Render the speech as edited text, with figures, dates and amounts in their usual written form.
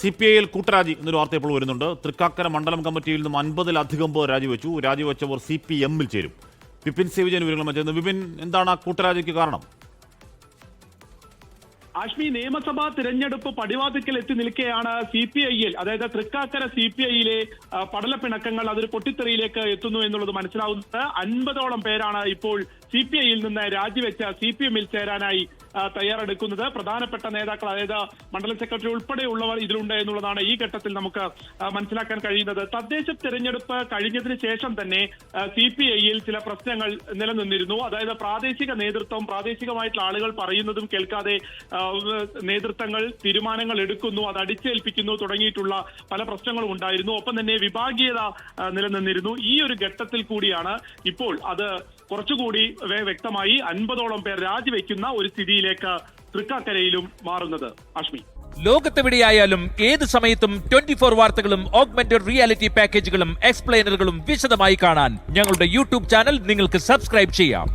CPI കൂട്ടരാജി എന്നൊരു വാർത്ത ഇപ്പോൾ വരുന്നുണ്ട്. തൃക്കാക്കര മണ്ഡലം കമ്മിറ്റിയിൽ നിന്നും 50-ലധികം പേർ രാജിവെച്ചു. രാജിവെച്ചവർ CPM-ൽ ചേരും. വിപിൻ സി വിജയൻ വിവരങ്ങൾ ചെയ്യുന്നു. വിപിൻ, എന്താണ് ആ കൂട്ടരാജിക്ക് കാരണം? ആഷ്മി, നിയമസഭാ തിരഞ്ഞെടുപ്പ് പടിവാതിക്കൽ എത്തി നിൽക്കെയാണ് CPI-യിൽ, അതായത് തൃക്കാക്കര CPI-യിലെ പടലപ്പിണക്കങ്ങൾ അതൊരു പൊട്ടിത്തെറിയിലേക്ക് എത്തുന്നു എന്നുള്ളത് മനസ്സിലാവുന്നത്. 50ഓളം പേരാണ് ഇപ്പോൾ CPI-യിൽ നിന്ന് രാജിവെച്ച CPM-ൽ ചേരാനായി തയ്യാറെടുക്കുന്നത്. പ്രധാനപ്പെട്ട നേതാക്കൾ, അതായത് മണ്ഡലം സെക്രട്ടറി ഉൾപ്പെടെയുള്ളവർ ഇതിലുണ്ട് എന്നുള്ളതാണ് ഈ ഘട്ടത്തിൽ നമുക്ക് മനസ്സിലാക്കാൻ കഴിയുന്നത്. തദ്ദേശ തെരഞ്ഞെടുപ്പ് കഴിഞ്ഞതിന് ശേഷം തന്നെ CPI-യിൽ ചില പ്രശ്നങ്ങൾ നിലനിന്നിരുന്നു. അതായത് പ്രാദേശിക നേതൃത്വം, പ്രാദേശികമായിട്ടുള്ള ആളുകൾ പറയുന്നതും കേൾക്കാതെ നേതൃത്വങ്ങൾ തീരുമാനങ്ങൾ എടുക്കുന്നു, അത് അടിച്ചേൽപ്പിക്കുന്നു തുടങ്ങിയിട്ടുള്ള പല പ്രശ്നങ്ങളും ഉണ്ടായിരുന്നു. ഒപ്പം തന്നെ വിഭാഗീയത നിലനിന്നിരുന്നു. ഈ ഒരു ഘട്ടത്തിൽ കൂടിയാണ് ഇപ്പോൾ അത് കുറച്ചുകൂടി വ്യക്തമായി 50ഓളം പേർ രാജിവെക്കുന്ന ഒരു സ്ഥിതിയിലേക്ക് തൃക്കാക്കരയിലും മാറുന്നത്. ആഷ്മി, ലോകത്തെവിടെയായാലും ഏത് സമയത്തും 24 വാർത്തകളും ഓഗ്മെന്റഡ് റിയാലിറ്റി പാക്കേജുകളും എക്സ്പ്ലെയിനറുകളും വിശദമായി കാണാൻ ഞങ്ങളുടെ യൂട്യൂബ് ചാനൽ നിങ്ങൾക്ക് സബ്സ്ക്രൈബ് ചെയ്യാം.